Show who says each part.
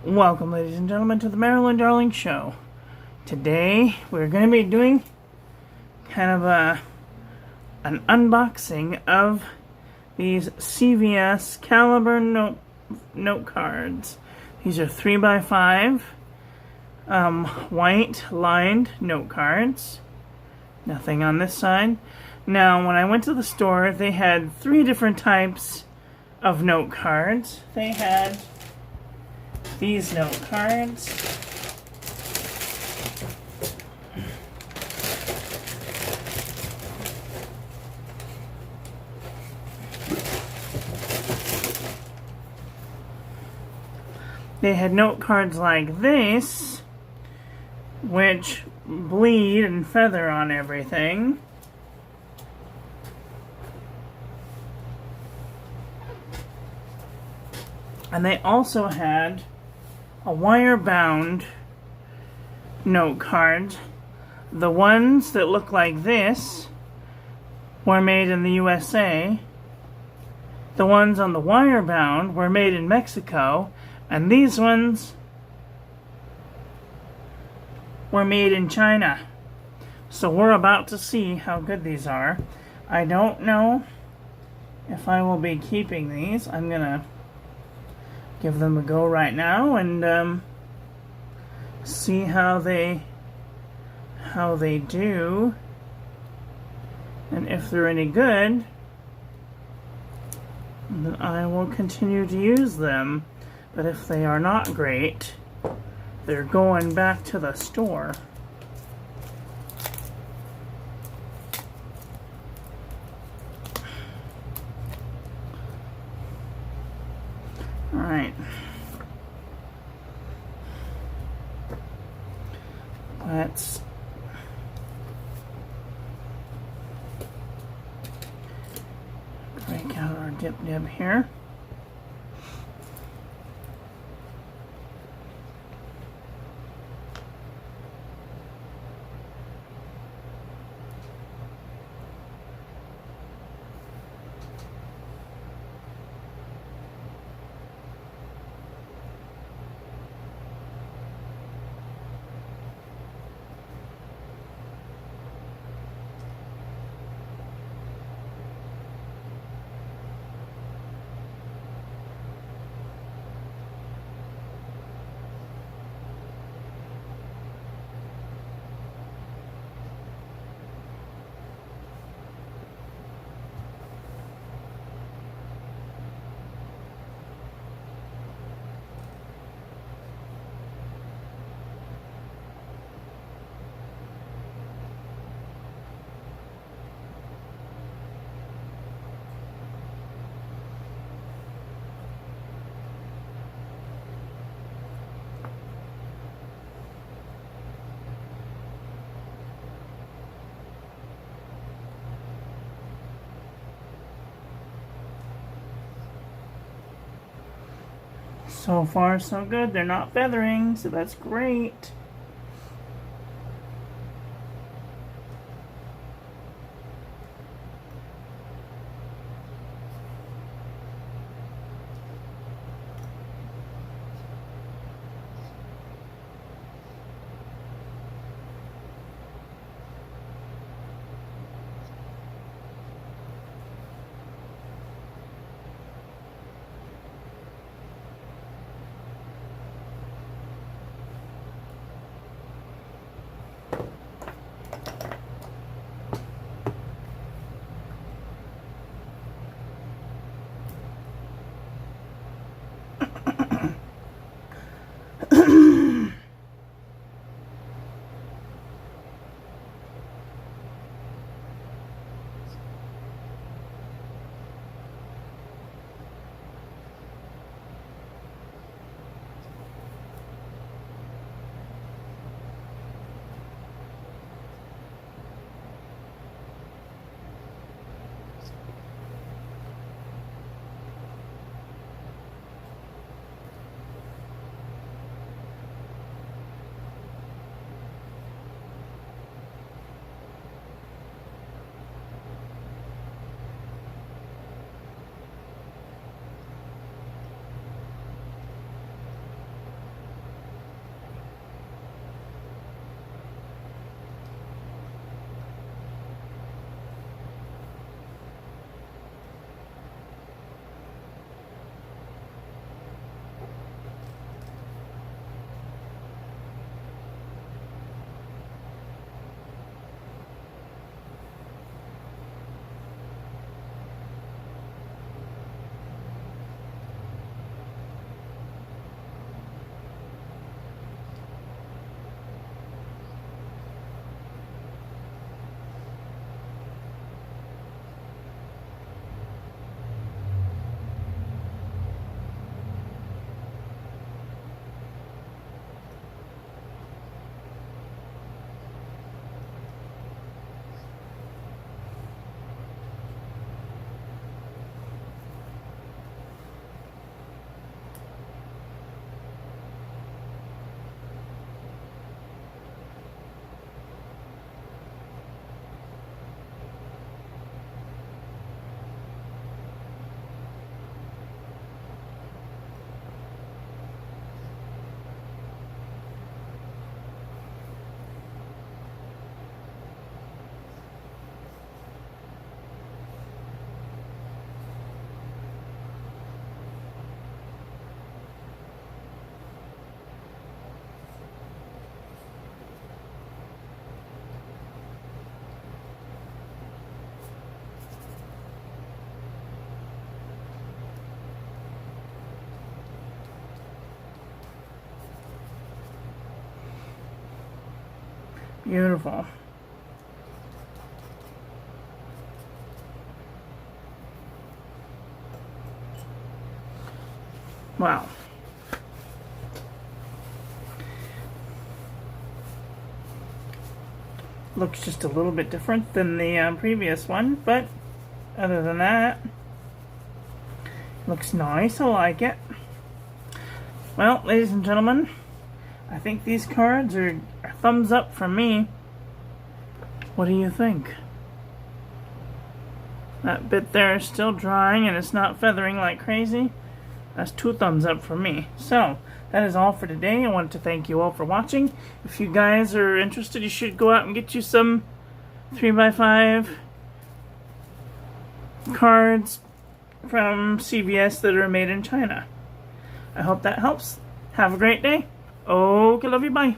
Speaker 1: Welcome, ladies and gentlemen, to the Marilyn Darling Show. Today, we're going to be doing kind of an unboxing of these CVS caliber note cards. These are 3x5 white lined note cards. Nothing on this side. Now, when I went to the store, they had 3 different types of note cards. They had these note cards. They had note cards like this, which bleed and feather on everything. And they also had a wire-bound note card. The ones that look like this were made in the USA. The ones on the wire-bound were made in Mexico. And these ones were made in China. So we're about to see how good these are. I don't know if I will be keeping these. I'm gonna give them a go right now and see how they do, and if they're any good, then I will continue to use them. But if they are not great, they're going back to the store. Alright. Let's break out our dip nib here. So far, so good. They're not feathering, so that's great. Beautiful. Wow. Looks just a little bit different than the previous one, but other than that, looks nice. I like it. Well, ladies and gentlemen, I think these cards are a thumbs up from me. What do you think? That bit there is still drying and it's not feathering like crazy. That's 2 thumbs up for me. So, that is all for today. I wanted to thank you all for watching. If you guys are interested, you should go out and get you some 3x5 cards from CVS that are made in China. I hope that helps. Have a great day. Okay, love you, bye.